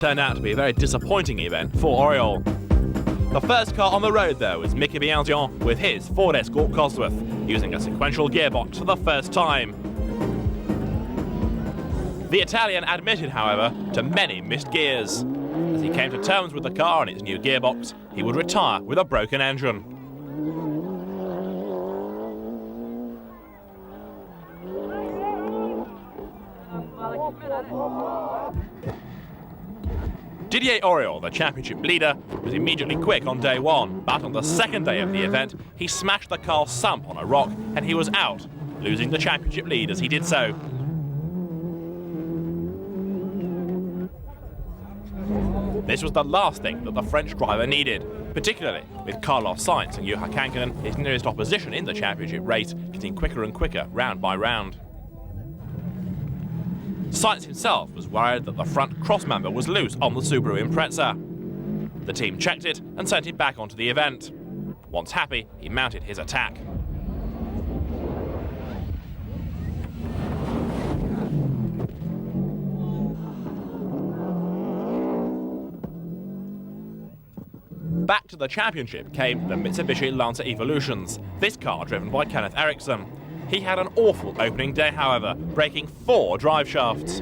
Turned out to be a very disappointing event for Oriol. The first car on the road, though, was Mickey Bianzion with his Ford Escort Cosworth, using a sequential gearbox for the first time. The Italian admitted, however, to many missed gears. As he came to terms with the car and its new gearbox, he would retire with a broken engine. Didier Oriol, the championship leader, was immediately quick on day one, but on the second day of the event, he smashed the car's sump on a rock and he was out, losing the championship lead as he did so. This was the last thing that the French driver needed, particularly with Carlos Sainz and Juha Kankkunen, his nearest opposition in the championship race, getting quicker and quicker round by round. Sainz himself was worried that the front crossmember was loose on the Subaru Impreza. The team checked it and sent him back onto the event. Once happy, he mounted his attack. Back to the championship came the Mitsubishi Lancer Evolutions, this car driven by Kenneth Eriksson. He had an awful opening day, however, breaking 4 drive shafts.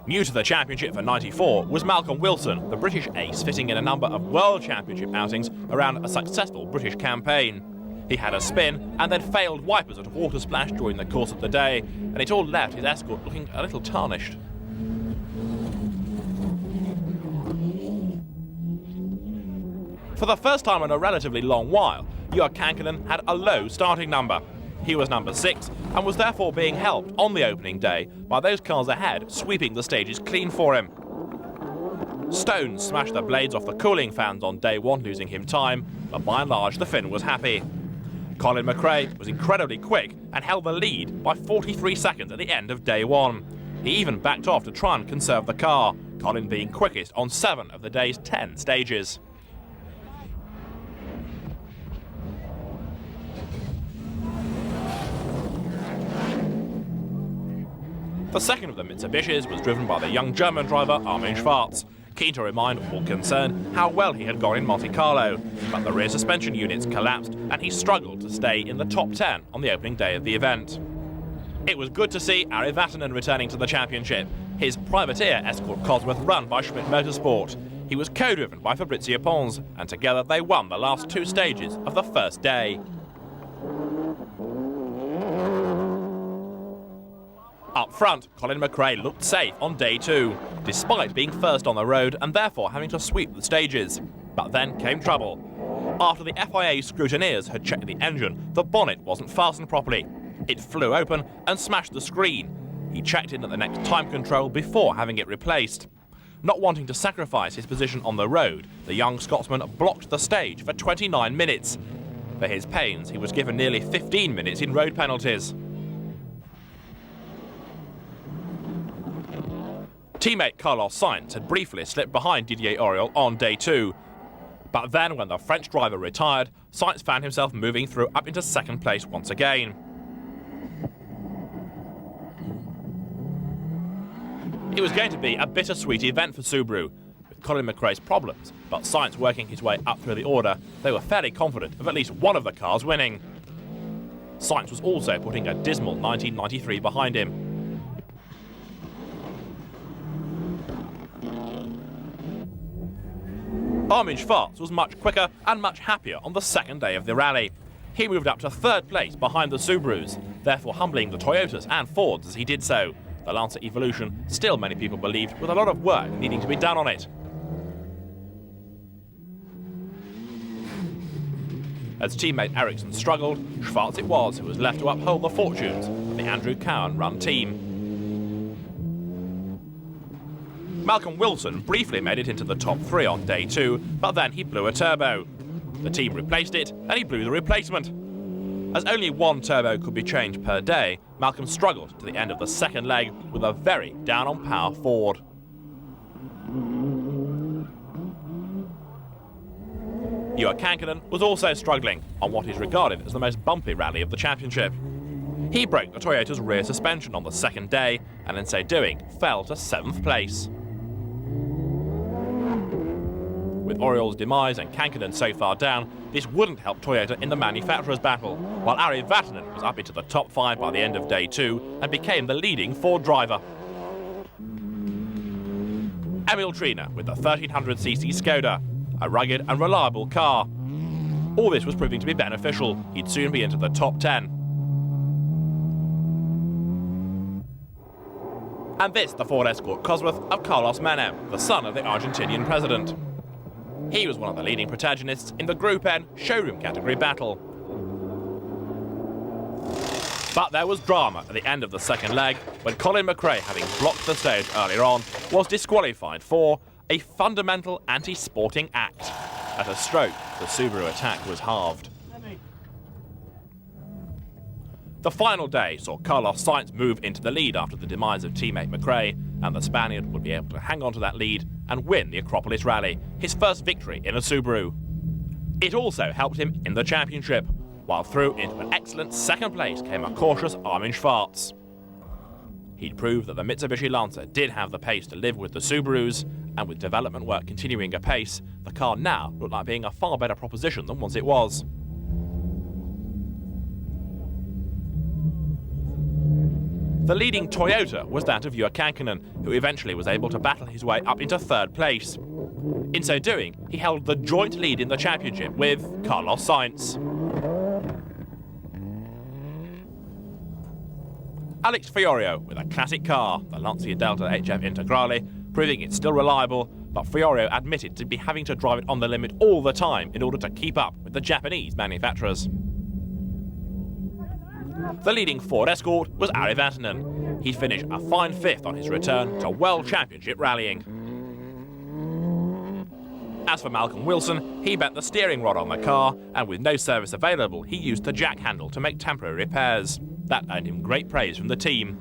New to the championship for '94 was Malcolm Wilson, the British ace fitting in a number of World Championship outings around a successful British campaign. He had a spin and then failed wipers at a water splash during the course of the day, and it all left his Escort looking a little tarnished. For the first time in a relatively long while, Juha Kankkunen had a low starting number. He was number 6 and was therefore being helped on the opening day by those cars ahead sweeping the stages clean for him. Stones smashed the blades off the cooling fans on day 1, losing him time, but by and large the Finn was happy. Colin McRae was incredibly quick and held the lead by 43 seconds at the end of day 1. He even backed off to try and conserve the car, Colin being quickest on 7 of the day's 10 stages. The second of the Mitsubishis was driven by the young German driver Armin Schwarz, keen to remind all concerned how well he had gone in Monte Carlo, but the rear suspension units collapsed and he struggled to stay in the top 10 on the opening day of the event. It was good to see Ari Vatanen returning to the championship, his privateer Escort Cosworth run by Schmidt Motorsport. He was co-driven by Fabrizio Pons, and together they won the last 2 stages of the first day. Up front, Colin McRae looked safe on day 2, despite being first on the road and therefore having to sweep the stages. But then came trouble. After the FIA scrutineers had checked the engine, the bonnet wasn't fastened properly. It flew open and smashed the screen. He checked in at the next time control before having it replaced. Not wanting to sacrifice his position on the road, the young Scotsman blocked the stage for 29 minutes. For his pains, he was given nearly 15 minutes in road penalties. Teammate Carlos Sainz had briefly slipped behind Didier Oriol on day 2. But then, when the French driver retired, Sainz found himself moving through up into second place once again. It was going to be a bittersweet event for Subaru, with Colin McRae's problems, but Sainz working his way up through the order, they were fairly confident of at least one of the cars winning. Sainz was also putting a dismal 1993 behind him. Armin Schwarz was much quicker and much happier on the second day of the rally. He moved up to 3rd place behind the Subarus, therefore humbling the Toyotas and Fords as he did so. The Lancer Evolution, still many people believed, with a lot of work needing to be done on it. As teammate Eriksson struggled, Schwarz it was who was left to uphold the fortunes of the Andrew Cowan-run team. Malcolm Wilson briefly made it into the top 3 on day 2, but then he blew a turbo. The team replaced it, and he blew the replacement. As only 1 turbo could be changed per day, Malcolm struggled to the end of the second leg with a very down-on-power Ford. Juha Kankkunen was also struggling on what is regarded as the most bumpy rally of the championship. He broke the Toyota's rear suspension on the second day, and in so doing, fell to 7th place. With Oriol's demise and Kankkunen so far down, this wouldn't help Toyota in the manufacturers' battle, while Ari Vatanen was up into the top 5 by the end of day 2 and became the leading Ford driver. Emil Trina with the 1300cc Skoda, a rugged and reliable car. All this was proving to be beneficial. He'd soon be into the top 10. And this, the Ford Escort Cosworth of Carlos Menem, the son of the Argentinian president. He was one of the leading protagonists in the Group N showroom category battle. But there was drama at the end of the second leg when Colin McRae, having blocked the stage earlier on, was disqualified for a fundamental anti-sporting act. At a stroke, the Subaru attack was halved. The final day saw Carlos Sainz move into the lead after the demise of teammate McRae, and the Spaniard would be able to hang on to that lead and win the Acropolis Rally, his first victory in a Subaru. It also helped him in the championship, while through into an excellent second place came a cautious Armin Schwarz. He'd proved that the Mitsubishi Lancer did have the pace to live with the Subarus, and with development work continuing apace, the car now looked like being a far better proposition than once it was. The leading Toyota was that of Juha Kankkunen, who eventually was able to battle his way up into 3rd place. In so doing, he held the joint lead in the championship with Carlos Sainz. Alex Fiorio with a classic car, the Lancia Delta HF Integrale, proving it's still reliable, but Fiorio admitted to be having to drive it on the limit all the time in order to keep up with the Japanese manufacturers. The leading Ford Escort was Ari Vatanen. He'd finished a fine 5th on his return to World Championship rallying. As for Malcolm Wilson, he bent the steering rod on the car, and with no service available, he used the jack handle to make temporary repairs. That earned him great praise from the team.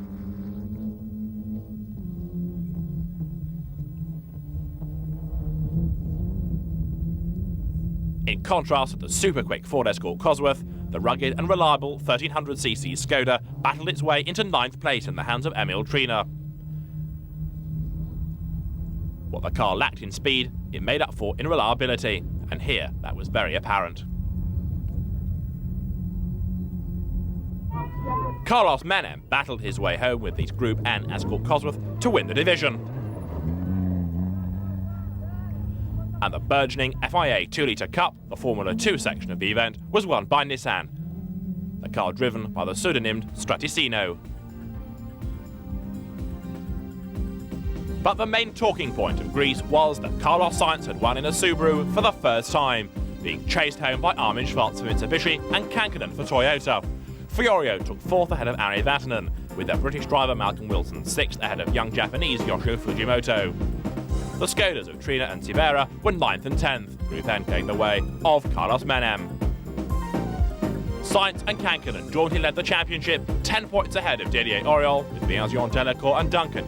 In contrast to the super-quick Ford Escort Cosworth, the rugged and reliable 1300cc Skoda battled its way into 9th place in the hands of Emil Trina. What the car lacked in speed, it made up for in reliability, and here that was very apparent. Carlos Menem battled his way home with his Group N Escort Cosworth to win the division. And the burgeoning FIA 2-litre Cup, the Formula 2 section of the event, was won by Nissan, the car driven by the pseudonymed Straticino. But the main talking point of Greece was that Carlos Sainz had won in a Subaru for the first time, being chased home by Armin Schwarz for Mitsubishi and Kankkunen for Toyota. Fiorio took 4th ahead of Ari Vatanen, with their British driver Malcolm Wilson 6th ahead of young Japanese Yoshio Fujimoto. The Skodas of Trina and Sibera were 9th and 10th, Group N going the way of Carlos Menem. Sainz and Kankkunen jointly led the championship, 10 points ahead of Didier Auriol, with Biagio Delacour and Duncan